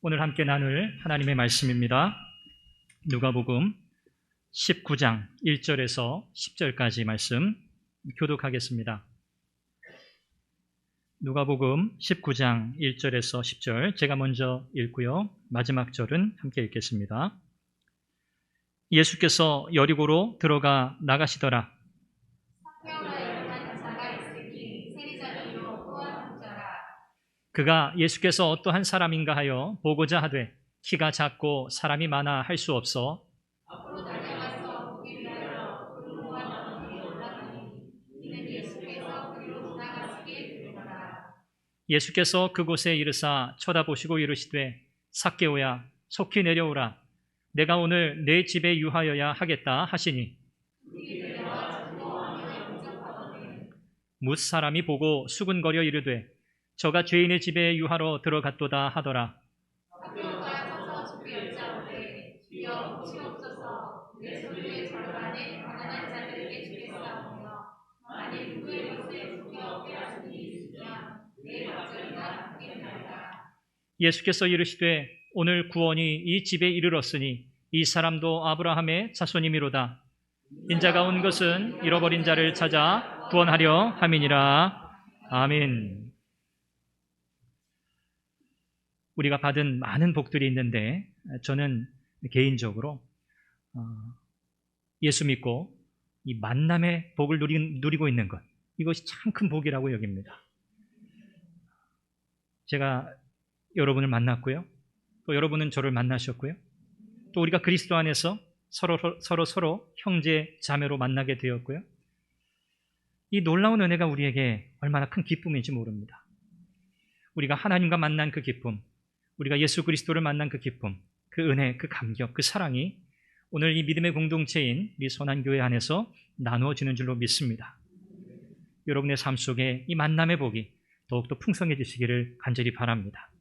오늘 함께 나눌 하나님의 말씀입니다. 누가복음 19장 1절에서 10절까지 말씀 교독하겠습니다. 누가복음 19장 1절에서 10절 제가 먼저 읽고요. 마지막 절은 함께 읽겠습니다. 예수께서 여리고로 들어가 나가시더라. 그가 예수께서 어떠한 사람인가 하여 보고자 하되 키가 작고 사람이 많아 할 수 없어 앞으로 달려가서 보기 위하여 골고가 나무 위에 올라가니 이는 예수께서 그리로 지나가시게 되더라. 예수께서 그곳에 이르사 쳐다보시고 이르시되 삭개오야 속히 내려오라. 내가 오늘 내 집에 유하여야 하겠다 하시니 뭇 사람이 보고 수군거려 이르되 저가 죄인의 집에 유하러 들어갔도다 하더라. 삭개오가 서서 주께 여짜오되 주여 혹시 없어서 내 소유의 절반을 가난한 자들에게 주겠사오며 만일 누구의 것에 속이 없게 하신 일이 있으면 내 갑절이나 하겠나이다. 예수께서 이르시되 오늘 구원이 이 집에 이르렀으니 이 사람도 아브라함의 자손이미로다. 인자가 온 것은 잃어버린 자를 찾아 구원하려 함이니라. 아멘. 우리가 받은 많은 복들이 있는데 저는 개인적으로 예수 믿고 이 만남의 복을 누리고 있는 것, 이것이 참 큰 복이라고 여깁니다. 제가 여러분을 만났고요. 또 여러분은 저를 만나셨고요. 또 우리가 그리스도 안에서 서로 형제 자매로 만나게 되었고요. 이 놀라운 은혜가 우리에게 얼마나 큰 기쁨인지 모릅니다. 우리가 하나님과 만난 그 기쁨, 우리가 예수 그리스도를 만난 그 기쁨, 그 은혜, 그 감격, 그 사랑이 오늘 이 믿음의 공동체인 우리 선한교회 안에서 나누어지는 줄로 믿습니다. 여러분의 삶 속에 이 만남의 복이 더욱더 풍성해지시기를 간절히 바랍니다.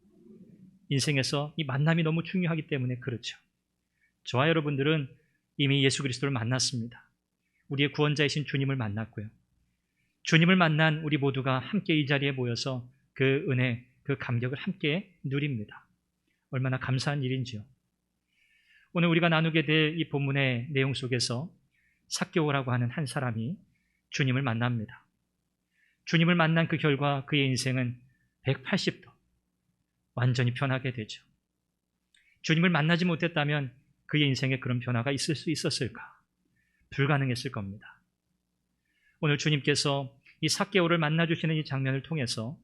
인생에서 이 만남이 너무 중요하기 때문에 그렇죠. 저와 여러분들은 이미 예수 그리스도를 만났습니다. 우리의 구원자이신 주님을 만났고요. 주님을 만난 우리 모두가 함께 이 자리에 모여서 그 은혜, 그 감격을 함께 누립니다. 얼마나 감사한 일인지요. 오늘 우리가 나누게 될 이 본문의 내용 속에서 삭개오라고 하는 한 사람이 주님을 만납니다. 주님을 만난 그 결과 그의 인생은 180도 완전히 변하게 되죠. 주님을 만나지 못했다면 그의 인생에 그런 변화가 있을 수 있었을까? 불가능했을 겁니다. 오늘 주님께서 이 삭개오를 만나주시는 이 장면을 통해서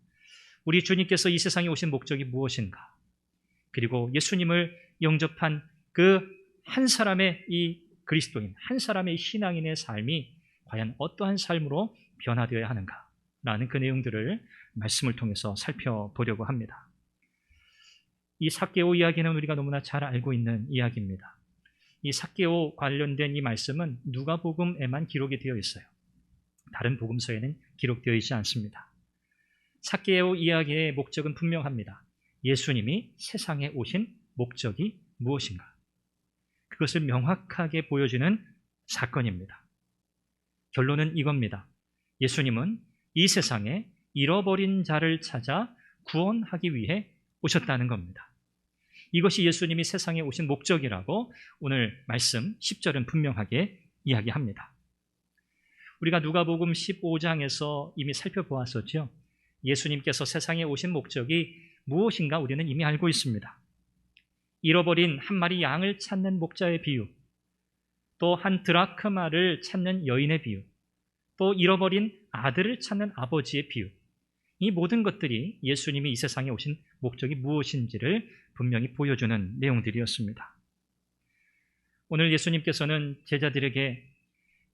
우리 주님께서 이 세상에 오신 목적이 무엇인가? 그리고 예수님을 영접한 그 한 사람의 이 그리스도인, 한 사람의 신앙인의 삶이 과연 어떠한 삶으로 변화되어야 하는가라는 그 내용들을 말씀을 통해서 살펴보려고 합니다. 이 삭개오 이야기는 우리가 너무나 잘 알고 있는 이야기입니다. 이 삭개오 관련된 이 말씀은 누가복음에만 기록이 되어 있어요. 다른 복음서에는 기록되어 있지 않습니다. 삭개오 이야기의 목적은 분명합니다. 예수님이 세상에 오신 목적이 무엇인가? 그것을 명확하게 보여주는 사건입니다. 결론은 이겁니다. 예수님은 이 세상에 잃어버린 자를 찾아 구원하기 위해 오셨다는 겁니다. 이것이 예수님이 세상에 오신 목적이라고 오늘 말씀 10절은 분명하게 이야기합니다. 우리가 누가복음 15장에서 이미 살펴보았었죠. 예수님께서 세상에 오신 목적이 무엇인가 우리는 이미 알고 있습니다. 잃어버린 한 마리 양을 찾는 목자의 비유, 또 한 드라크마를 찾는 여인의 비유, 또 잃어버린 아들을 찾는 아버지의 비유, 이 모든 것들이 예수님이 이 세상에 오신 목적이 무엇인지를 분명히 보여주는 내용들이었습니다. 오늘 예수님께서는 제자들에게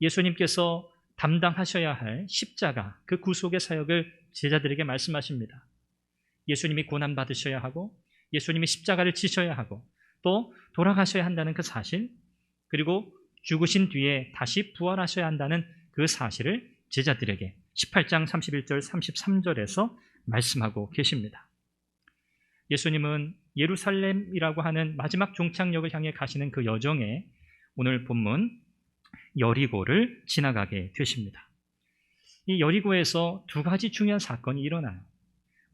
예수님께서 담당하셔야 할 십자가, 그 구속의 사역을 제자들에게 말씀하십니다. 예수님이 고난받으셔야 하고 예수님이 십자가를 지셔야 하고 또 돌아가셔야 한다는 그 사실, 그리고 죽으신 뒤에 다시 부활하셔야 한다는 그 사실을 제자들에게 18장 31절 33절에서 말씀하고 계십니다. 예수님은 예루살렘이라고 하는 마지막 종착역을 향해 가시는 그 여정에 오늘 본문 여리고를 지나가게 되십니다. 이 여리고에서 두 가지 중요한 사건이 일어나요.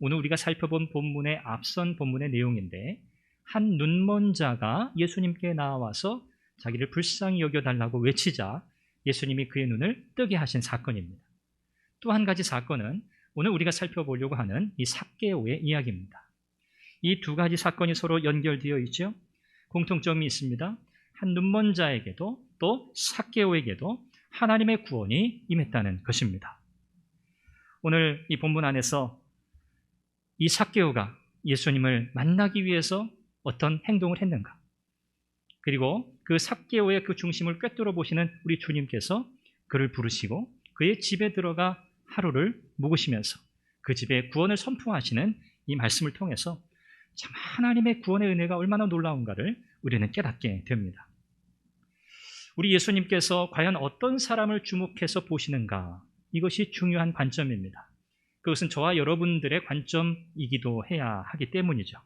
오늘 우리가 살펴본 본문의 앞선 본문의 내용인데 한 눈먼 자가 예수님께 나와서 자기를 불쌍히 여겨달라고 외치자 예수님이 그의 눈을 뜨게 하신 사건입니다. 또 한 가지 사건은 오늘 우리가 살펴보려고 하는 이 삭개오의 이야기입니다. 이 두 가지 사건이 서로 연결되어 있죠. 공통점이 있습니다. 한 눈먼 자에게도 또 삭개오에게도 하나님의 구원이 임했다는 것입니다. 오늘 이 본문 안에서 이 삭개오가 예수님을 만나기 위해서 어떤 행동을 했는가? 그리고 그 삭개오의 그 중심을 꿰뚫어 보시는 우리 주님께서 그를 부르시고 그의 집에 들어가 하루를 묵으시면서 그 집에 구원을 선포하시는 이 말씀을 통해서 참 하나님의 구원의 은혜가 얼마나 놀라운가를 우리는 깨닫게 됩니다. 우리 예수님께서 과연 어떤 사람을 주목해서 보시는가? 이것이 중요한 관점입니다. 그것은 저와 여러분들의 관점이기도 해야 하기 때문이죠.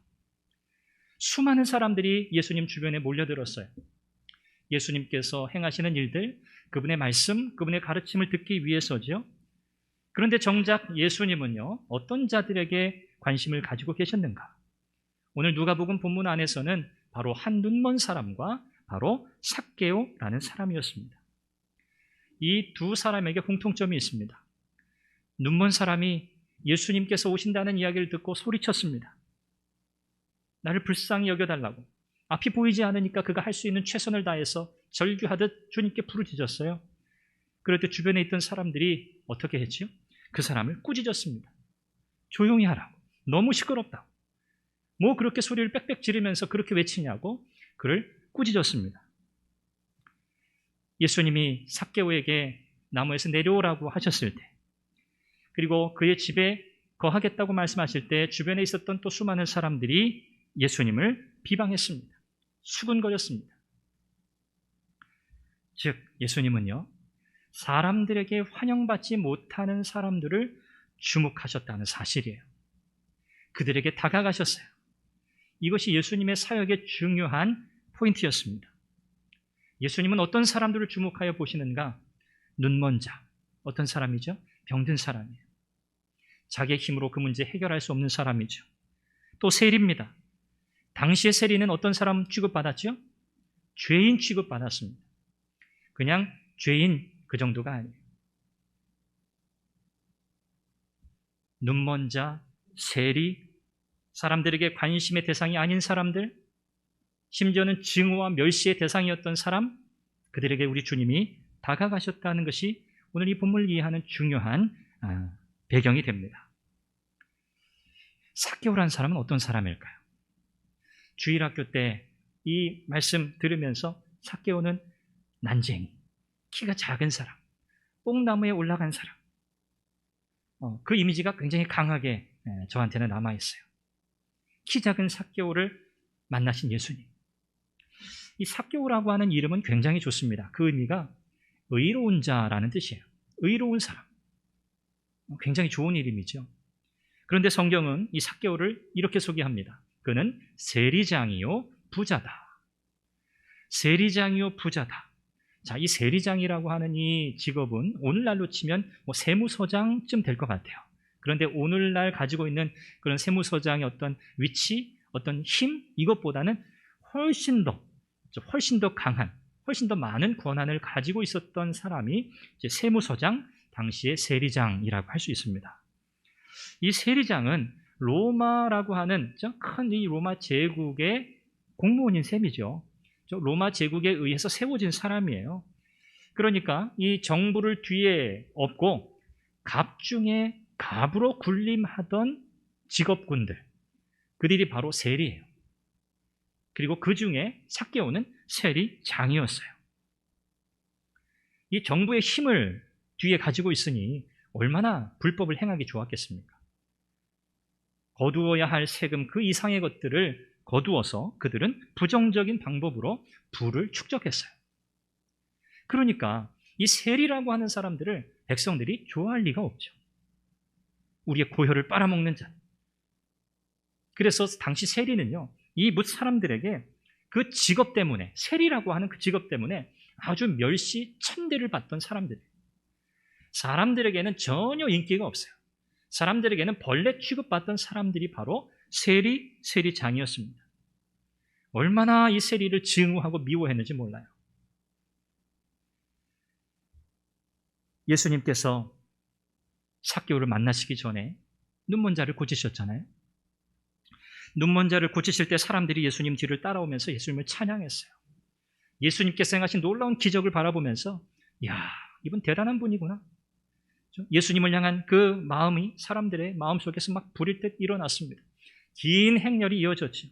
수많은 사람들이 예수님 주변에 몰려들었어요. 예수님께서 행하시는 일들, 그분의 말씀, 그분의 가르침을 듣기 위해서죠. 그런데 정작 예수님은요, 어떤 자들에게 관심을 가지고 계셨는가? 오늘 누가복음 본문 안에서는 바로 한 눈먼 사람과 바로 삭개오라는 사람이었습니다. 이 두 사람에게 공통점이 있습니다. 눈먼 사람이 예수님께서 오신다는 이야기를 듣고 소리쳤습니다. 나를 불쌍히 여겨달라고. 앞이 보이지 않으니까 그가 할 수 있는 최선을 다해서 절규하듯 주님께 부르짖었어요. 그럴 때 주변에 있던 사람들이 어떻게 했지요? 그 사람을 꾸짖었습니다. 조용히 하라고. 너무 시끄럽다고. 뭐 그렇게 소리를 빽빽 지르면서 그렇게 외치냐고 그를 꾸짖었습니다. 예수님이 삭개오에게 나무에서 내려오라고 하셨을 때, 그리고 그의 집에 거하겠다고 말씀하실 때 주변에 있었던 또 수많은 사람들이 예수님을 비방했습니다. 수군거렸습니다. 즉 예수님은요, 사람들에게 환영받지 못하는 사람들을 주목하셨다는 사실이에요. 그들에게 다가가셨어요. 이것이 예수님의 사역의 중요한 포인트였습니다. 예수님은 어떤 사람들을 주목하여 보시는가? 눈먼 자. 어떤 사람이죠? 병든 사람이에요. 자기의 힘으로 그 문제 해결할 수 없는 사람이죠. 또 세리입니다. 당시의 세리는 어떤 사람 취급받았죠? 죄인 취급받았습니다. 그냥 죄인 그 정도가 아니에요. 눈먼 자, 세리, 사람들에게 관심의 대상이 아닌 사람들, 심지어는 증오와 멸시의 대상이었던 사람, 그들에게 우리 주님이 다가가셨다는 것이 오늘 이 본문을 이해하는 중요한 배경이 됩니다. 삭개오라는 사람은 어떤 사람일까요? 주일학교 때 이 말씀 들으면서 삭개오는 난쟁이, 키가 작은 사람, 뽕나무에 올라간 사람, 그 이미지가 굉장히 강하게 저한테는 남아있어요. 키 작은 삭개오를 만나신 예수님. 이 삭개오라고 하는 이름은 굉장히 좋습니다. 그 의미가 의로운 자라는 뜻이에요. 의로운 사람. 굉장히 좋은 이름이죠. 그런데 성경은 이 삭개오를 이렇게 소개합니다. 그는 세리장이요 부자다. 세리장이요 부자다. 자, 이 세리장이라고 하는 이 직업은 오늘날로 치면 세무서장쯤 될 것 같아요. 그런데 오늘날 가지고 있는 그런 세무서장의 어떤 위치, 어떤 힘, 이것보다는 훨씬 더 강한, 훨씬 더 많은 권한을 가지고 있었던 사람이 이제 세무서장, 당시의 세리장이라고 할 수 있습니다. 이 세리장은 로마라고 하는 큰 이 로마 제국의 공무원인 셈이죠. 로마 제국에 의해서 세워진 사람이에요. 그러니까 이 정부를 뒤에 업고 갑 중에 갑으로 군림하던 직업군들, 그들이 바로 세리예요. 그리고 그 중에 삭개오는 세리장이었어요. 이 정부의 힘을 뒤에 가지고 있으니 얼마나 불법을 행하기 좋았겠습니까? 거두어야 할 세금 그 이상의 것들을 거두어서 그들은 부정적인 방법으로 부를 축적했어요. 그러니까 이 세리라고 하는 사람들을 백성들이 좋아할 리가 없죠. 우리의 고혈을 빨아먹는 자. 그래서 당시 세리는요, 이 뭇 사람들에게 그 직업 때문에, 세리라고 하는 그 직업 때문에 아주 멸시, 천대를 받던 사람들이에요. 사람들에게는 전혀 인기가 없어요. 사람들에게는 벌레 취급받던 사람들이 바로 세리장이었습니다. 얼마나 이 세리를 증오하고 미워했는지 몰라요. 예수님께서 삭개오를 만나시기 전에 눈먼 자를 고치셨잖아요. 눈먼 자를 고치실 때 사람들이 예수님 뒤를 따라오면서 예수님을 찬양했어요. 예수님께서 행하신 놀라운 기적을 바라보면서 야, 이분 대단한 분이구나. 예수님을 향한 그 마음이 사람들의 마음속에서 막 불일 듯 일어났습니다. 긴 행렬이 이어졌죠.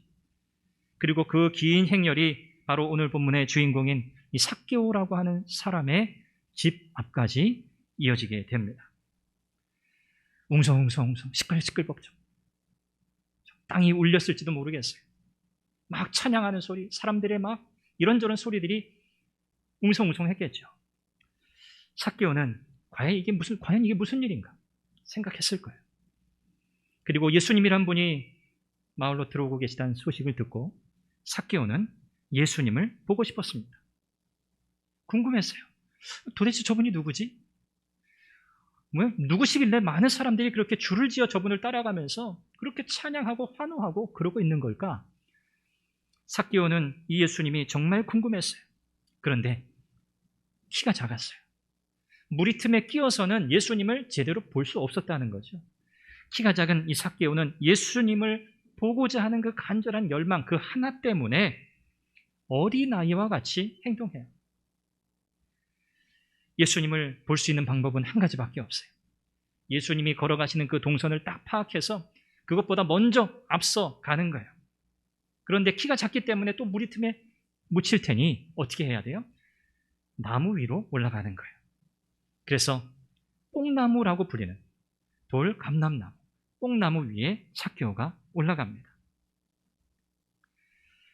그리고 그 긴 행렬이 바로 오늘 본문의 주인공인 이 삭개오라고 하는 사람의 집 앞까지 이어지게 됩니다. 웅성웅성웅성 시끌시끌벅적 땅이 울렸을지도 모르겠어요. 막 찬양하는 소리, 사람들의 막 이런저런 소리들이 웅성웅성했겠죠. 삭개오는 과연 이게 무슨 일인가 생각했을 거예요. 그리고 예수님이란 분이 마을로 들어오고 계시다는 소식을 듣고 삭개오는 예수님을 보고 싶었습니다. 궁금했어요. 도대체 저분이 누구지? 누구시길래 많은 사람들이 그렇게 줄을 지어 저분을 따라가면서 그렇게 찬양하고 환호하고 그러고 있는 걸까? 삭개오는 이 예수님이 정말 궁금했어요. 그런데 키가 작았어요. 무리 틈에 끼어서는 예수님을 제대로 볼 수 없었다는 거죠. 키가 작은 이 삭개오는 예수님을 보고자 하는 그 간절한 열망, 그 하나 때문에 어린아이와 같이 행동해요. 예수님을 볼 수 있는 방법은 한 가지밖에 없어요. 예수님이 걸어가시는 그 동선을 딱 파악해서 그것보다 먼저 앞서 가는 거예요. 그런데 키가 작기 때문에 또 무리 틈에 묻힐 테니 어떻게 해야 돼요? 나무 위로 올라가는 거예요. 그래서 뽕나무라고 불리는 돌감람나무, 뽕나무 위에 삭개오가 올라갑니다.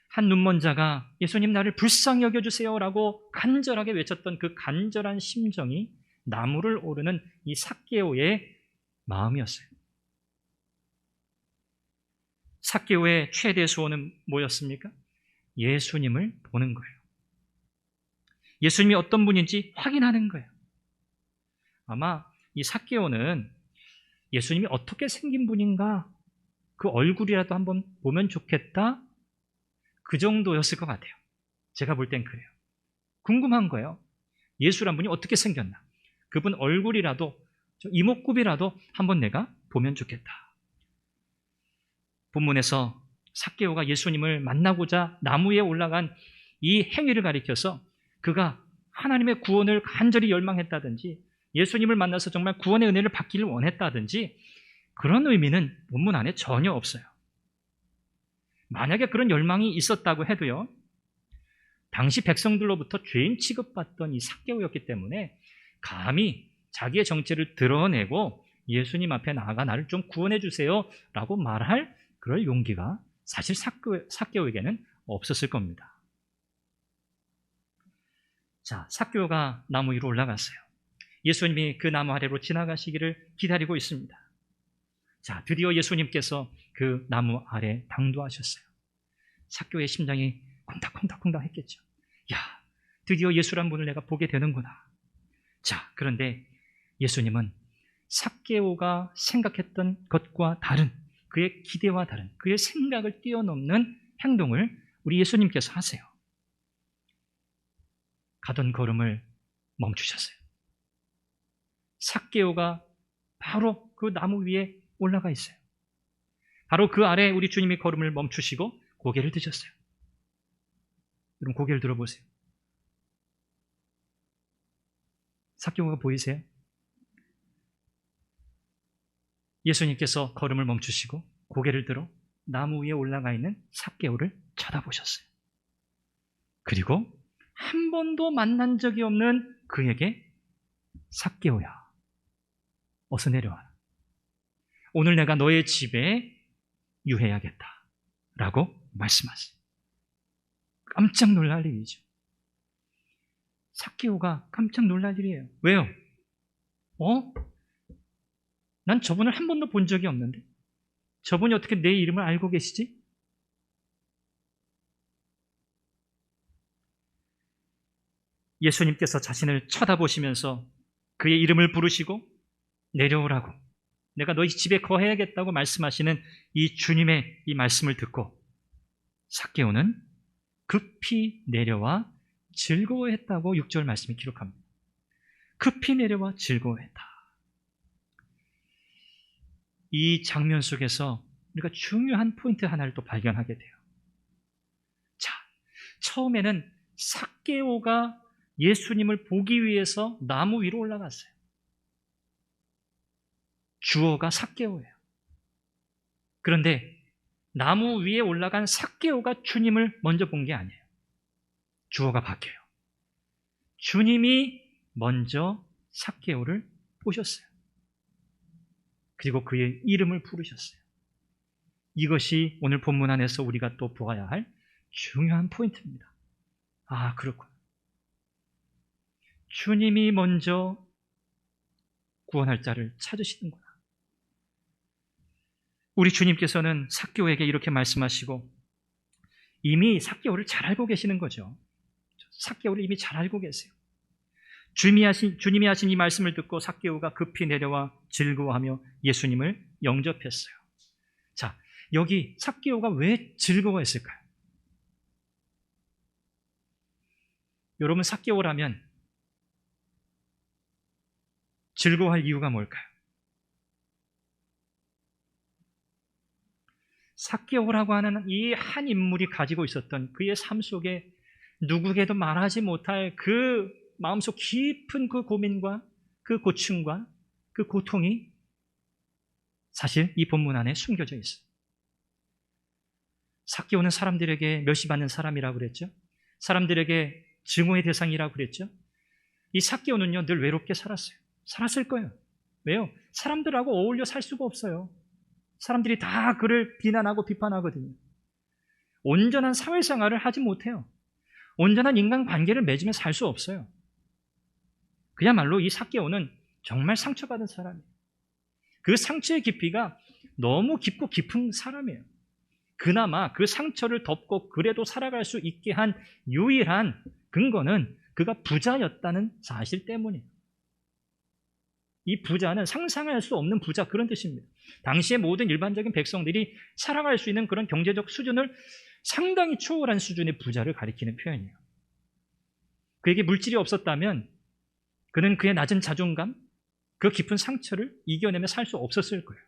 한 눈먼 자가 예수님 나를 불쌍히 여겨주세요 라고 간절하게 외쳤던 그 간절한 심정이 나무를 오르는 이 삭개오의 마음이었어요. 삭개오의 최대 소원은 뭐였습니까? 예수님을 보는 거예요. 예수님이 어떤 분인지 확인하는 거예요. 아마 이 삭개오는 예수님이 어떻게 생긴 분인가 그 얼굴이라도 한번 보면 좋겠다 그 정도였을 것 같아요. 제가 볼 땐 그래요. 궁금한 거예요. 예수란 분이 어떻게 생겼나? 그분 얼굴이라도 이목구비라도 한번 내가 보면 좋겠다. 본문에서 삭개오가 예수님을 만나고자 나무 위에 올라간 이 행위를 가리켜서 그가 하나님의 구원을 간절히 열망했다든지 예수님을 만나서 정말 구원의 은혜를 받기를 원했다든지 그런 의미는 본문 안에 전혀 없어요. 만약에 그런 열망이 있었다고 해도요, 당시 백성들로부터 죄인 취급받던 이 삭개오였기 때문에 감히 자기의 정체를 드러내고 예수님 앞에 나아가 나를 좀 구원해 주세요 라고 말할 그럴 용기가 사실 삭개오에게는 없었을 겁니다. 자, 삭개오가 나무 위로 올라갔어요. 예수님이 그 나무 아래로 지나가시기를 기다리고 있습니다. 자, 드디어 예수님께서 그 나무 아래 당도하셨어요. 삭개오의 심장이 콩닥콩닥콩닥 했겠죠. 야, 드디어 예수란 분을 내가 보게 되는구나. 자, 그런데 예수님은 삭개오가 생각했던 것과 다른, 그의 기대와 다른, 그의 생각을 뛰어넘는 행동을 우리 예수님께서 하세요. 가던 걸음을 멈추셨어요. 삭개오가 바로 그 나무 위에 올라가 있어요. 바로 그 아래 우리 주님이 걸음을 멈추시고 고개를 드셨어요. 여러분 고개를 들어보세요. 삭개오가 보이세요? 예수님께서 걸음을 멈추시고 고개를 들어 나무 위에 올라가 있는 삭개오를 쳐다보셨어요. 그리고 한 번도 만난 적이 없는 그에게 삭개오야, 어서 내려와라. 오늘 내가 너의 집에 유해야겠다 라고 말씀하세요. 깜짝 놀랄 일이죠. 삭개오가 깜짝 놀랄 일이에요. 왜요? 난 저분을 한 번도 본 적이 없는데 저분이 어떻게 내 이름을 알고 계시지? 예수님께서 자신을 쳐다보시면서 그의 이름을 부르시고 내려오라고, 내가 너희 집에 거해야겠다고 말씀하시는 이 주님의 이 말씀을 듣고 삭개오는 급히 내려와 즐거워했다고 6절 말씀이 기록합니다. 급히 내려와 즐거워했다. 이 장면 속에서 우리가 중요한 포인트 하나를 또 발견하게 돼요. 자, 처음에는 삭개오가 예수님을 보기 위해서 나무 위로 올라갔어요. 주어가 삭개오예요. 그런데 나무 위에 올라간 삭개오가 주님을 먼저 본 게 아니에요. 주어가 바뀌어요. 주님이 먼저 삭개오를 보셨어요. 그리고 그의 이름을 부르셨어요. 이것이 오늘 본문 안에서 우리가 또 보아야 할 중요한 포인트입니다. 아, 그렇군. 주님이 먼저 구원할 자를 찾으시는구나. 우리 주님께서는 삭개오에게 이렇게 말씀하시고 이미 삭개오를 잘 알고 계시는 거죠. 삭개오를 이미 잘 알고 계세요. 주님이 하신 이 말씀을 듣고 삭개오가 급히 내려와 즐거워하며 예수님을 영접했어요. 자, 여기 삭개오가 왜 즐거워했을까요? 여러분, 삭개오라면 즐거워할 이유가 뭘까요? 삭개오라고 하는 이 한 인물이 가지고 있었던 그의 삶 속에 누구에게도 말하지 못할 그 마음속 깊은 그 고민과 그 고충과 그 고통이 사실 이 본문 안에 숨겨져 있어요. 삭개오는 사람들에게 멸시받는 사람이라고 그랬죠. 사람들에게 증오의 대상이라고 그랬죠. 이 삭개오는요, 늘 외롭게 살았어요. 살았을 거예요. 왜요? 사람들하고 어울려 살 수가 없어요. 사람들이 다 그를 비난하고 비판하거든요. 온전한 사회생활을 하지 못해요. 온전한 인간관계를 맺으며 살 수 없어요. 그야말로 이 삭개오는 정말 상처받은 사람이에요. 그 상처의 깊이가 너무 깊고 깊은 사람이에요. 그나마 그 상처를 덮고 그래도 살아갈 수 있게 한 유일한 근거는 그가 부자였다는 사실 때문이에요. 이 부자는 상상할 수 없는 부자, 그런 뜻입니다. 당시의 모든 일반적인 백성들이 살아갈 수 있는 그런 경제적 수준을 상당히 초월한 수준의 부자를 가리키는 표현이에요. 그에게 물질이 없었다면 그는 그의 낮은 자존감, 그 깊은 상처를 이겨내며 살 수 없었을 거예요.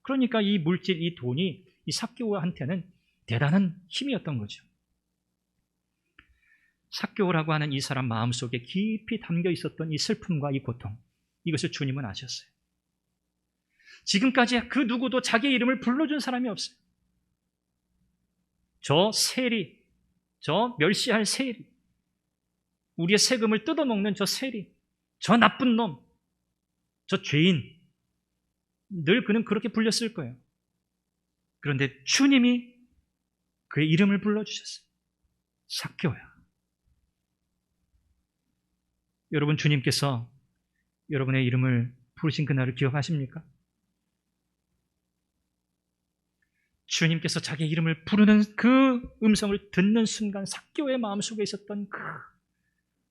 그러니까 이 물질, 이 돈이 이 삭개오한테는 대단한 힘이었던 거죠. 삭개오라고 하는 이 사람 마음속에 깊이 담겨 있었던 이 슬픔과 이 고통, 이것을 주님은 아셨어요. 지금까지 그 누구도 자기의 이름을 불러준 사람이 없어요. 저 세리, 저 멸시할 세리, 우리의 세금을 뜯어먹는 저 세리, 저 나쁜 놈, 저 죄인, 늘 그는 그렇게 불렸을 거예요. 그런데 주님이 그의 이름을 불러주셨어요. 삭개오야. 여러분, 주님께서 여러분의 이름을 부르신 그날을 기억하십니까? 주님께서 자기의 이름을 부르는 그 음성을 듣는 순간 삭개오의 마음속에 있었던 그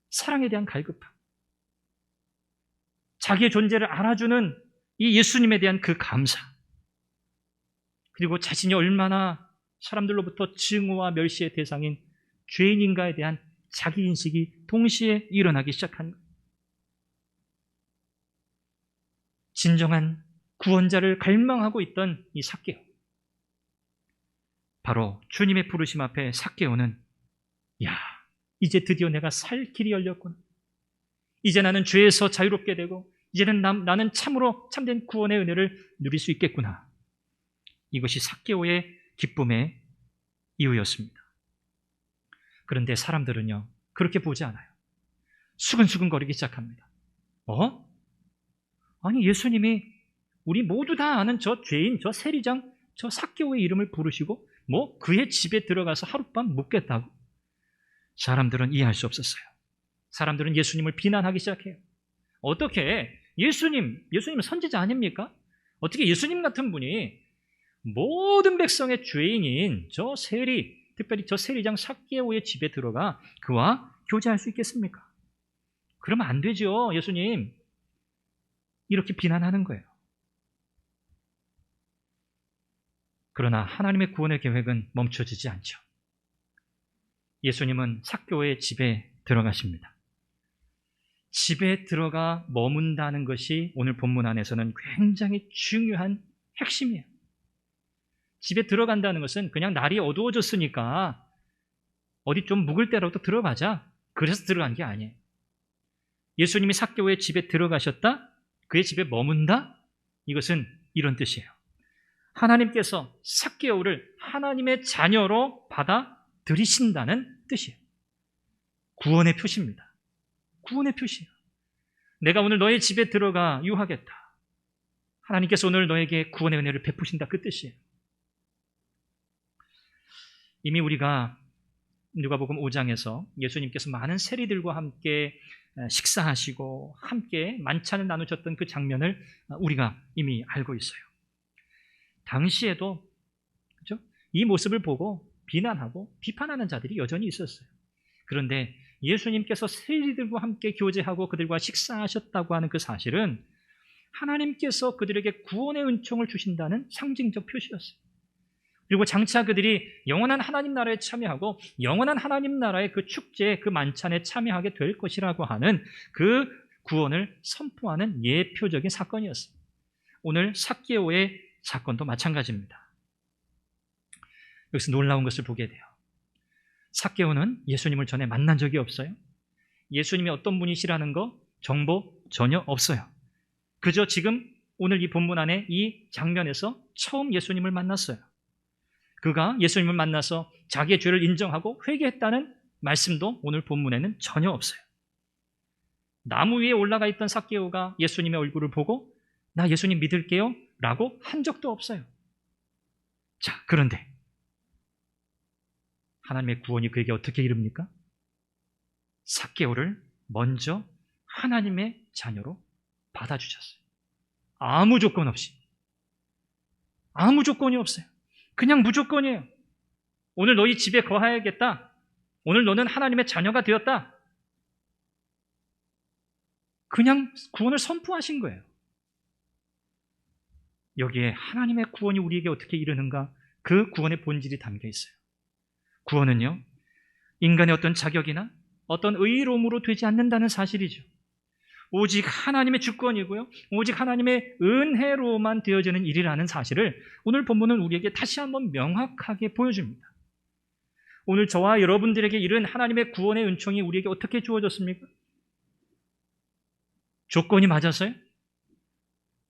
사랑에 대한 갈급함, 자기의 존재를 알아주는 이 예수님에 대한 그 감사, 그리고 자신이 얼마나 사람들로부터 증오와 멸시의 대상인 죄인인가에 대한 자기인식이 동시에 일어나기 시작한 거예요. 진정한 구원자를 갈망하고 있던 이 삭개오, 바로 주님의 부르심 앞에 삭개오는 야, 이제 드디어 내가 살 길이 열렸구나. 이제 나는 죄에서 자유롭게 되고 이제는 나는 참으로 참된 구원의 은혜를 누릴 수 있겠구나. 이것이 삭개오의 기쁨의 이유였습니다. 그런데 사람들은요, 그렇게 보지 않아요. 수근수근거리기 시작합니다. 아니, 예수님이 우리 모두 다 아는 저 죄인, 저 세리장, 저 삭개오의 이름을 부르시고 그의 집에 들어가서 하룻밤 묵겠다고? 사람들은 이해할 수 없었어요. 사람들은 예수님을 비난하기 시작해요. 어떻게 예수님은 선지자 아닙니까? 어떻게 예수님 같은 분이 모든 백성의 죄인인 저 세리, 특별히 저 세리장 삭개오의 집에 들어가 그와 교제할 수 있겠습니까? 그러면 안 되죠, 예수님. 이렇게 비난하는 거예요. 그러나 하나님의 구원의 계획은 멈춰지지 않죠. 예수님은 삭개오의 집에 들어가십니다. 집에 들어가 머문다는 것이 오늘 본문 안에서는 굉장히 중요한 핵심이에요. 집에 들어간다는 것은 그냥 날이 어두워졌으니까 어디 좀 묵을 때라도 들어가자, 그래서 들어간 게 아니에요. 예수님이 삭개오의 집에 들어가셨다? 그의 집에 머문다? 이것은 이런 뜻이에요. 하나님께서 삭개오를 하나님의 자녀로 받아들이신다는 뜻이에요. 구원의 표시입니다. 구원의 표시예요. 내가 오늘 너의 집에 들어가 유하겠다. 하나님께서 오늘 너에게 구원의 은혜를 베푸신다, 그 뜻이에요. 이미 우리가 누가복음 5장에서 예수님께서 많은 세리들과 함께 식사하시고 함께 만찬을 나누셨던 그 장면을 우리가 이미 알고 있어요. 당시에도 그렇죠? 이 모습을 보고 비난하고 비판하는 자들이 여전히 있었어요. 그런데 예수님께서 세리들과 함께 교제하고 그들과 식사하셨다고 하는 그 사실은 하나님께서 그들에게 구원의 은총을 주신다는 상징적 표시였어요. 그리고 장차 그들이 영원한 하나님 나라에 참여하고 영원한 하나님 나라의 그 축제에, 그 만찬에 참여하게 될 것이라고 하는 그 구원을 선포하는 예표적인 사건이었어요. 오늘 삭개오의 사건도 마찬가지입니다. 여기서 놀라운 것을 보게 돼요. 삭개오는 예수님을 전에 만난 적이 없어요. 예수님이 어떤 분이시라는 거 정보 전혀 없어요. 그저 지금 오늘 이 본문 안에 이 장면에서 처음 예수님을 만났어요. 그가 예수님을 만나서 자기의 죄를 인정하고 회개했다는 말씀도 오늘 본문에는 전혀 없어요. 나무 위에 올라가 있던 삭개오가 예수님의 얼굴을 보고 나 예수님 믿을게요 라고 한 적도 없어요. 자, 그런데 하나님의 구원이 그에게 어떻게 이릅니까? 삭개오를 먼저 하나님의 자녀로 받아주셨어요. 아무 조건 없이. 아무 조건이 없어요. 그냥 무조건이에요. 오늘 너희 집에 거하야겠다. 오늘 너는 하나님의 자녀가 되었다. 그냥 구원을 선포하신 거예요. 여기에 하나님의 구원이 우리에게 어떻게 이르는가? 그 구원의 본질이 담겨 있어요. 구원은요, 인간의 어떤 자격이나 어떤 의로움으로 되지 않는다는 사실이죠. 오직 하나님의 주권이고요, 오직 하나님의 은혜로만 되어지는 일이라는 사실을 오늘 본문은 우리에게 다시 한번 명확하게 보여줍니다. 오늘 저와 여러분들에게 이른 하나님의 구원의 은총이 우리에게 어떻게 주어졌습니까? 조건이 맞았어요?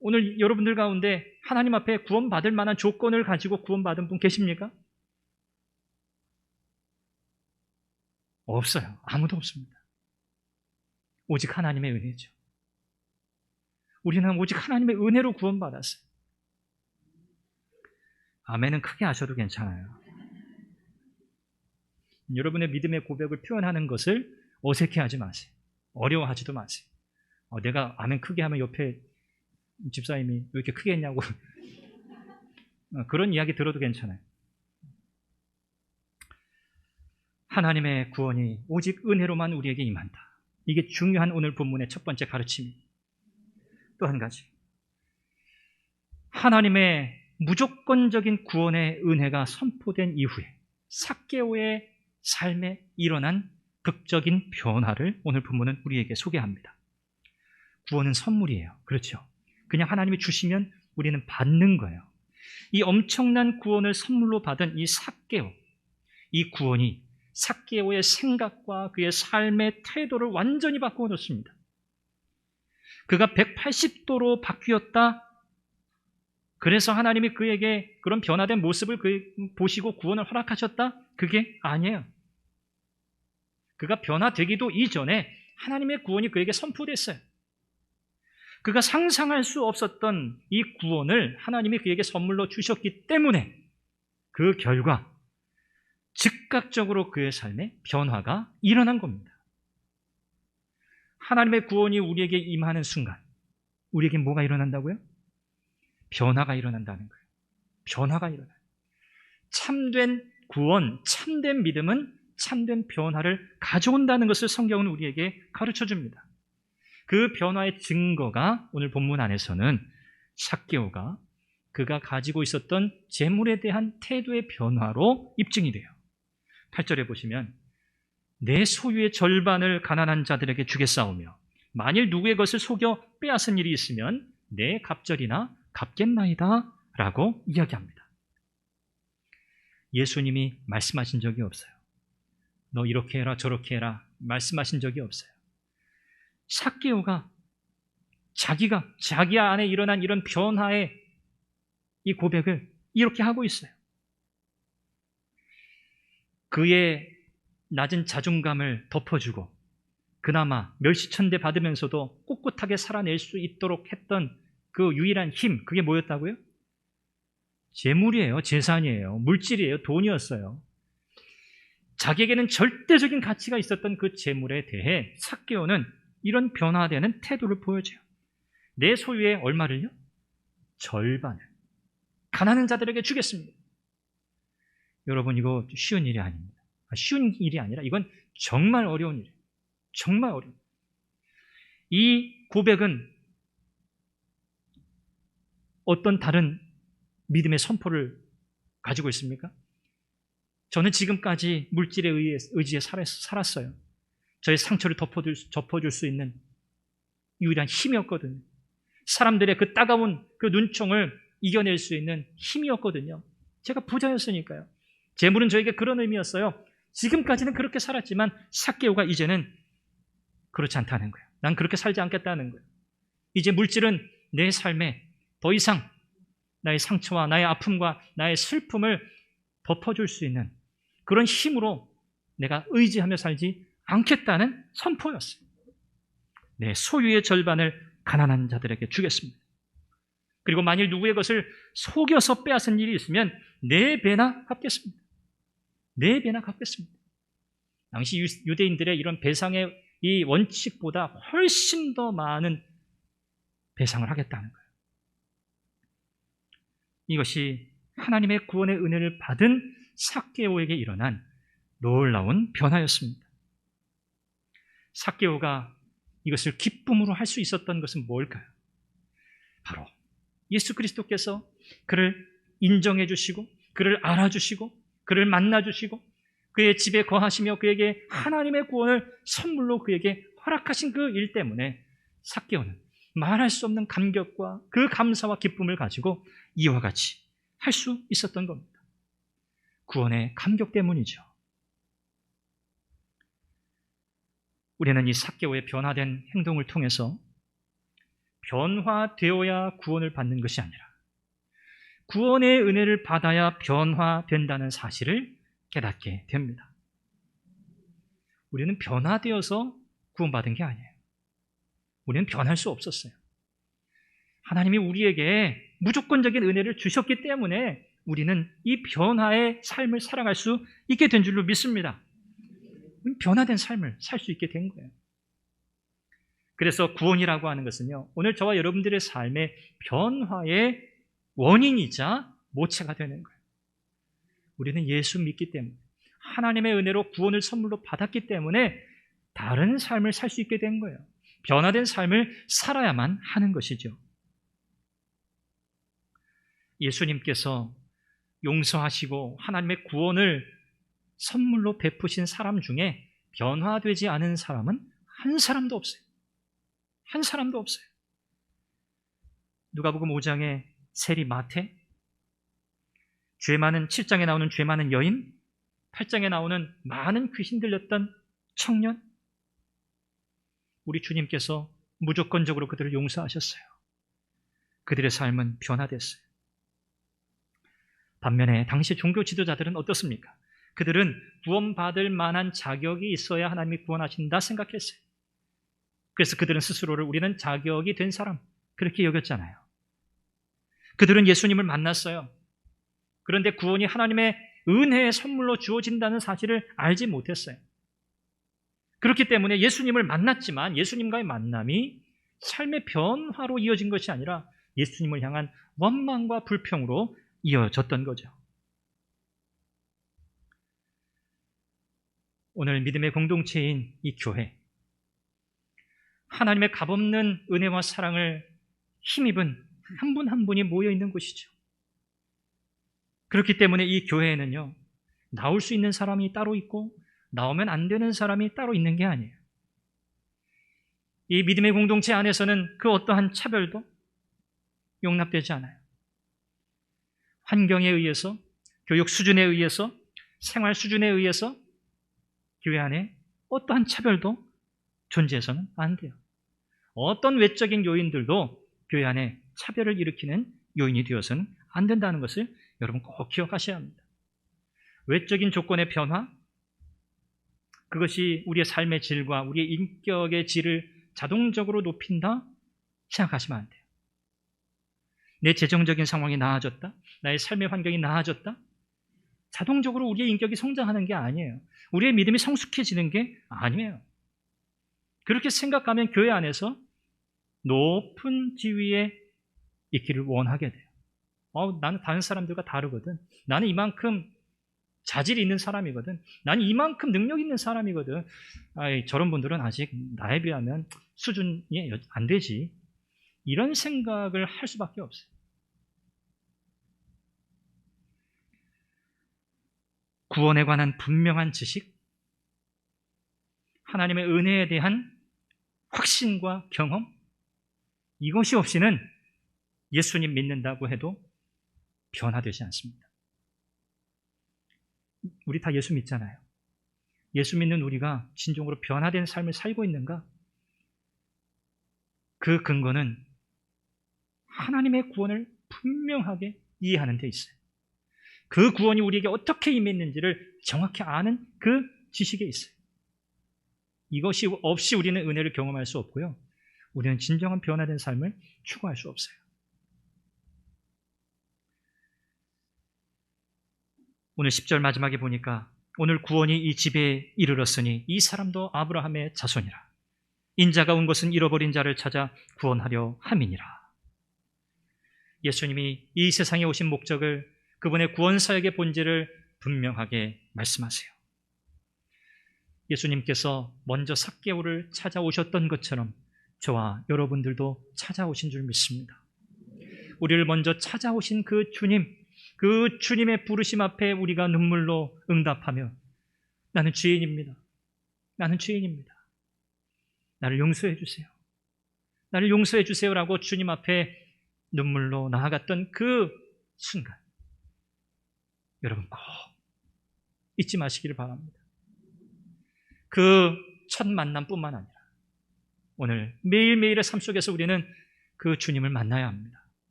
오늘 여러분들 가운데 하나님 앞에 구원받을 만한 조건을 가지고 구원받은 분 계십니까? 없어요. 아무도 없습니다. 오직 하나님의 은혜죠. 우리는 오직 하나님의 은혜로 구원받았어요. 아멘은 크게 하셔도 괜찮아요. 여러분의 믿음의 고백을 표현하는 것을 어색해하지 마세요. 어려워하지도 마세요. 내가 아멘 크게 하면 옆에 집사님이 왜 이렇게 크게 했냐고 그런 이야기 들어도 괜찮아요. 하나님의 구원이 오직 은혜로만 우리에게 임한다. 이게 중요한 오늘 본문의 첫 번째 가르침입니다. 또 한 가지, 하나님의 무조건적인 구원의 은혜가 선포된 이후에 삭개오의 삶에 일어난 극적인 변화를 오늘 본문은 우리에게 소개합니다. 구원은 선물이에요. 그렇죠? 그냥 하나님이 주시면 우리는 받는 거예요. 이 엄청난 구원을 선물로 받은 이 삭개오, 이 구원이 삭개오의 생각과 그의 삶의 태도를 완전히 바꾸어줬습니다. 그가 180도로 바뀌었다. 그래서 하나님이 그에게 그런 변화된 모습을 보시고 구원을 허락하셨다? 그게 아니에요. 그가 변화되기도 이전에 하나님의 구원이 그에게 선포됐어요. 그가 상상할 수 없었던 이 구원을 하나님이 그에게 선물로 주셨기 때문에 그 결과 즉각적으로 그의 삶에 변화가 일어난 겁니다. 하나님의 구원이 우리에게 임하는 순간 우리에게 뭐가 일어난다고요? 변화가 일어난다는 거예요. 변화가 일어나요. 참된 구원, 참된 믿음은 참된 변화를 가져온다는 것을 성경은 우리에게 가르쳐줍니다. 그 변화의 증거가 오늘 본문 안에서는 삭개오가 그가 가지고 있었던 재물에 대한 태도의 변화로 입증이 돼요. 8절에 보시면 내 소유의 절반을 가난한 자들에게 주겠사오며 만일 누구의 것을 속여 빼앗은 일이 있으면 내 갑절이나 갚겠나이다 라고 이야기합니다. 예수님이 말씀하신 적이 없어요. 너 이렇게 해라 저렇게 해라 말씀하신 적이 없어요. 삭개오가 자기가 자기 안에 일어난 이런 변화의 이 고백을 이렇게 하고 있어요. 그의 낮은 자존감을 덮어주고 그나마 멸시천대 받으면서도 꿋꿋하게 살아낼 수 있도록 했던 그 유일한 힘, 그게 뭐였다고요? 재물이에요, 재산이에요, 물질이에요, 돈이었어요. 자기에게는 절대적인 가치가 있었던 그 재물에 대해 삭개오는 이런 변화되는 태도를 보여줘요. 내 소유의 얼마를요? 절반을 가난한 자들에게 주겠습니다. 여러분, 이거 쉬운 일이 아닙니다. 쉬운 일이 아니라 이건 정말 어려운 일이에요. 정말 어려운. 이 고백은 어떤 다른 믿음의 선포를 가지고 있습니까? 저는 지금까지 물질에 의지해 살았어요. 저의 상처를 덮어줄 수 있는 유일한 힘이었거든요. 사람들의 그 따가운 그 눈총을 이겨낼 수 있는 힘이었거든요. 제가 부자였으니까요. 재물은 저에게 그런 의미였어요. 지금까지는 그렇게 살았지만 삭개오가 이제는 그렇지 않다는 거예요. 난 그렇게 살지 않겠다는 거예요. 이제 물질은 내 삶에 더 이상 나의 상처와 나의 아픔과 나의 슬픔을 덮어줄 수 있는 그런 힘으로 내가 의지하며 살지 않겠다는 선포였어요. 내 소유의 절반을 가난한 자들에게 주겠습니다. 그리고 만일 누구의 것을 속여서 빼앗은 일이 있으면 4배나 갚겠습니다. 4배나 갚겠습니다. 당시 유대인들의 이런 배상의 이 원칙보다 훨씬 더 많은 배상을 하겠다는 거예요. 이것이 하나님의 구원의 은혜를 받은 삭개오에게 일어난 놀라운 변화였습니다. 삭개오가 이것을 기쁨으로 할 수 있었던 것은 뭘까요? 바로 예수 그리스도께서 그를 인정해 주시고 그를 알아주시고 그를 만나주시고 그의 집에 거하시며 그에게 하나님의 구원을 선물로 그에게 허락하신 그 일 때문에 삭개오는 말할 수 없는 감격과 그 감사와 기쁨을 가지고 이와 같이 할 수 있었던 겁니다. 구원의 감격 때문이죠. 우리는 이 삭개오의 변화된 행동을 통해서 변화되어야 구원을 받는 것이 아니라 구원의 은혜를 받아야 변화된다는 사실을 깨닫게 됩니다. 우리는 변화되어서 구원받은 게 아니에요. 우리는 변할 수 없었어요. 하나님이 우리에게 무조건적인 은혜를 주셨기 때문에 우리는 이 변화의 삶을 살아갈 수 있게 된 줄로 믿습니다. 변화된 삶을 살 수 있게 된 거예요. 그래서 구원이라고 하는 것은요, 오늘 저와 여러분들의 삶의 변화의 원인이자 모체가 되는 거예요. 우리는 예수 믿기 때문에 하나님의 은혜로 구원을 선물로 받았기 때문에 다른 삶을 살 수 있게 된 거예요. 변화된 삶을 살아야만 하는 것이죠. 예수님께서 용서하시고 하나님의 구원을 선물로 베푸신 사람 중에 변화되지 않은 사람은 한 사람도 없어요. 한 사람도 없어요. 누가복음 5장의 세리 마태, 죄 많은 7장에 나오는 죄 많은 여인, 8장에 나오는 많은 귀신 들렸던 청년, 우리 주님께서 무조건적으로 그들을 용서하셨어요. 그들의 삶은 변화됐어요. 반면에 당시 종교 지도자들은 어떻습니까? 그들은 구원받을 만한 자격이 있어야 하나님이 구원하신다 생각했어요. 그래서 그들은 스스로를 우리는 자격이 된 사람, 그렇게 여겼잖아요. 그들은 예수님을 만났어요. 그런데 구원이 하나님의 은혜의 선물로 주어진다는 사실을 알지 못했어요. 그렇기 때문에 예수님을 만났지만 예수님과의 만남이 삶의 변화로 이어진 것이 아니라 예수님을 향한 원망과 불평으로 이어졌던 거죠. 오늘 믿음의 공동체인 이 교회, 하나님의 값없는 은혜와 사랑을 힘입은 한 분 한 분이 모여 있는 곳이죠. 그렇기 때문에 이 교회에는요, 나올 수 있는 사람이 따로 있고 나오면 안 되는 사람이 따로 있는 게 아니에요. 이 믿음의 공동체 안에서는 그 어떠한 차별도 용납되지 않아요. 환경에 의해서, 교육 수준에 의해서, 생활 수준에 의해서 교회 안에 어떠한 차별도 존재해서는 안 돼요. 어떤 외적인 요인들도 교회 안에 차별을 일으키는 요인이 되어서는 안 된다는 것을 여러분 꼭 기억하셔야 합니다. 외적인 조건의 변화, 그것이 우리의 삶의 질과 우리의 인격의 질을 자동적으로 높인다 생각하시면 안 돼요. 내 재정적인 상황이 나아졌다, 나의 삶의 환경이 나아졌다, 자동적으로 우리의 인격이 성장하는 게 아니에요. 우리의 믿음이 성숙해지는 게 아니에요. 그렇게 생각하면 교회 안에서 높은 지위에 있기를 원하게 돼요. 나는 다른 사람들과 다르거든. 나는 이만큼 자질이 있는 사람이거든. 나는 이만큼 능력 있는 사람이거든. 저런 분들은 아직 나에 비하면 수준이 안 되지. 이런 생각을 할 수밖에 없어요. 구원에 관한 분명한 지식, 하나님의 은혜에 대한 확신과 경험, 이것이 없이는 예수님 믿는다고 해도 변화되지 않습니다. 우리 다 예수 믿잖아요. 예수 믿는 우리가 진정으로 변화된 삶을 살고 있는가? 그 근거는 하나님의 구원을 분명하게 이해하는 데 있어요. 그 구원이 우리에게 어떻게 임했는지를 정확히 아는 그 지식에 있어요. 이것이 없이 우리는 은혜를 경험할 수 없고요. 우리는 진정한 변화된 삶을 추구할 수 없어요. 오늘 10절 마지막에 보니까 오늘 구원이 이 집에 이르렀으니 이 사람도 아브라함의 자손이라. 인자가 온 것은 잃어버린 자를 찾아 구원하려 함이니라. 예수님이 이 세상에 오신 목적을, 그분의 구원 사역의 본질을 분명하게 말씀하세요. 예수님께서 먼저 삭개오를 찾아오셨던 것처럼 저와 여러분들도 찾아오신 줄 믿습니다. 우리를 먼저 찾아오신 그 주님, 그 주님의 부르심 앞에 우리가 눈물로 응답하며 나는 죄인입니다. 나는 죄인입니다. 나를 용서해 주세요. 나를 용서해 주세요라고 주님 앞에 눈물로 나아갔던 그 순간, 여러분 꼭 잊지 마시기를 바랍니다. 그 첫 만남뿐만 아니라 오늘 매일매일의 삶 속에서 우리는 그 주님을 만나야 합니다.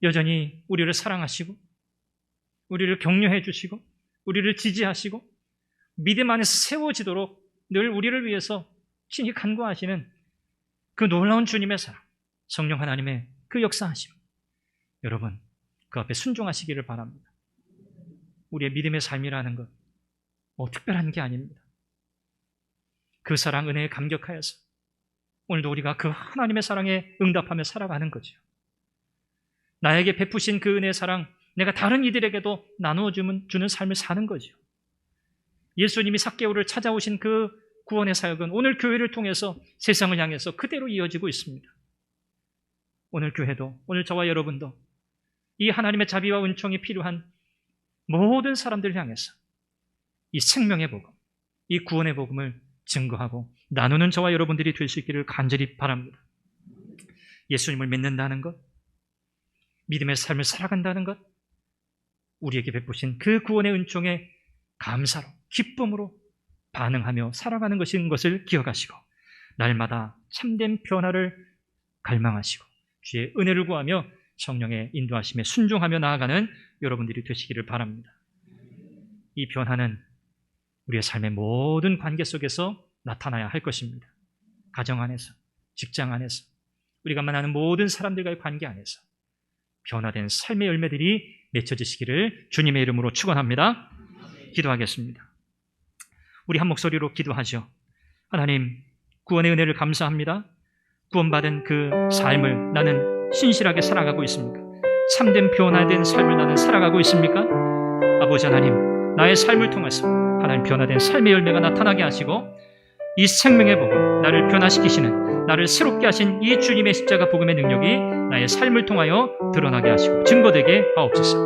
여전히 우리를 사랑하시고 우리를 격려해 주시고 우리를 지지하시고 믿음 안에서 세워지도록 늘 우리를 위해서 친히 간구하시는 그 놀라운 주님의 사랑, 성령 하나님의 그 역사하심, 여러분 그 앞에 순종하시기를 바랍니다. 우리의 믿음의 삶이라는 것 특별한 게 아닙니다. 그 사랑 은혜에 감격하여서 오늘도 우리가 그 하나님의 사랑에 응답하며 살아가는 거죠. 나에게 베푸신 그 은혜의 사랑, 내가 다른 이들에게도 나누어 주는 삶을 사는 거죠. 예수님이 삭개오를 찾아오신 그 구원의 사역은 오늘 교회를 통해서 세상을 향해서 그대로 이어지고 있습니다. 오늘 교회도, 오늘 저와 여러분도 이 하나님의 자비와 은총이 필요한 모든 사람들을 향해서 이 생명의 복음, 이 구원의 복음을 증거하고 나누는 저와 여러분들이 될 수 있기를 간절히 바랍니다. 예수님을 믿는다는 것, 믿음의 삶을 살아간다는 것, 우리에게 베푸신 그 구원의 은총에 감사로, 기쁨으로 반응하며 살아가는 것인 것을 기억하시고 날마다 참된 변화를 갈망하시고 주의 은혜를 구하며 성령의 인도하심에 순종하며 나아가는 여러분들이 되시기를 바랍니다. 이 변화는 우리의 삶의 모든 관계 속에서 나타나야 할 것입니다. 가정 안에서, 직장 안에서, 우리가 만나는 모든 사람들과의 관계 안에서 변화된 삶의 열매들이 맺혀지시기를 주님의 이름으로 축원합니다. 기도하겠습니다. 우리 한 목소리로 기도하죠. 하나님, 구원의 은혜를 감사합니다. 구원받은 그 삶을 나는 신실하게 살아가고 있습니까? 참된 변화된 삶을 나는 살아가고 있습니까? 아버지 하나님, 나의 삶을 통해서 하나님 변화된 삶의 열매가 나타나게 하시고 이 생명의 복음, 나를 변화시키시는, 나를 새롭게 하신 이 주님의 십자가 복음의 능력이 나의 삶을 통하여 드러나게 하시고 증거되게 하옵소서.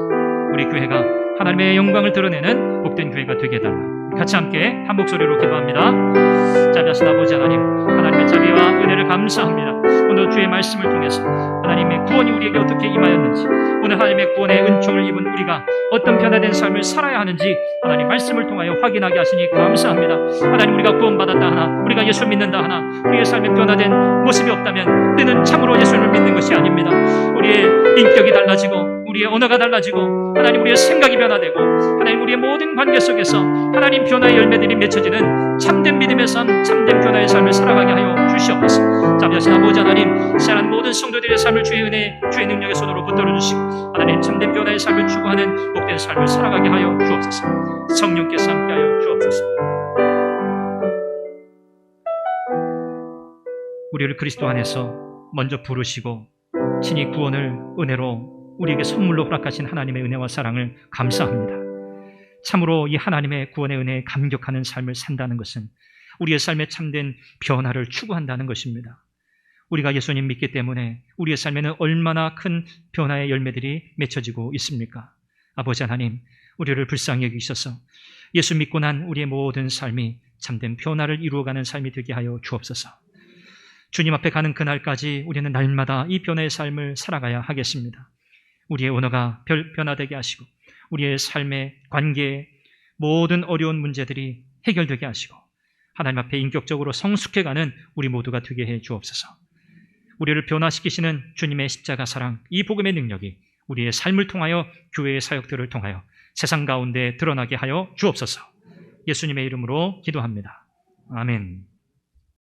우리 교회가 하나님의 영광을 드러내는 복된 교회가 되게 해달라. 같이 함께 한 목소리로 기도합니다. 자비하신 아버지 하나님, 하나님의 자비와 은혜를 감사합니다. 오늘 주의 말씀을 통해서 하나님의 구원이 우리에게 어떻게 임하였는지, 오늘 하나님의 구원의 은총을 입은 우리가 어떤 변화된 삶을 살아야 하는지 하나님 말씀을 통하여 확인하게 하시니 감사합니다. 하나님, 우리가 구원받았다 하나, 우리가 예수 믿는다 하나, 우리의 삶에 변화된 모습이 없다면 그는 참으로 예수를 믿는 것이 아닙니다. 우리의 인격이 달라지고 우리의 언어가 달라지고 하나님 우리의 생각이 변화되고 하나님 우리의 모든 관계 속에서 하나님 변화의 열매들이 맺혀지는 참된 믿음의 삶, 참된 변화의 삶을 살아가게 하여 주시옵소서. 자비하신 아버지 하나님, 세상 모든 성도들의 삶을 주의 은혜, 주의 능력의 손으로 붙들어 주시고 하나님 참된 변화의 삶을 추구하는 복된 삶을 살아가게 하여 주옵소서. 성령께서 함께하여 주옵소서. 우리를 그리스도 안에서 먼저 부르시고 친히 구원을 은혜로 우리에게 선물로 허락하신 하나님의 은혜와 사랑을 감사합니다. 참으로 이 하나님의 구원의 은혜에 감격하는 삶을 산다는 것은 우리의 삶에 참된 변화를 추구한다는 것입니다. 우리가 예수님 믿기 때문에 우리의 삶에는 얼마나 큰 변화의 열매들이 맺혀지고 있습니까? 아버지 하나님, 우리를 불쌍히 여기셔서 예수 믿고 난 우리의 모든 삶이 참된 변화를 이루어가는 삶이 되게 하여 주옵소서. 주님 앞에 가는 그날까지 우리는 날마다 이 변화의 삶을 살아가야 하겠습니다. 우리의 언어가 변화되게 하시고 우리의 삶의 관계에 모든 어려운 문제들이 해결되게 하시고 하나님 앞에 인격적으로 성숙해가는 우리 모두가 되게 해 주옵소서. 우리를 변화시키시는 주님의 십자가 사랑, 이 복음의 능력이 우리의 삶을 통하여 교회의 사역들을 통하여 세상 가운데 드러나게 하여 주옵소서. 예수님의 이름으로 기도합니다. 아멘.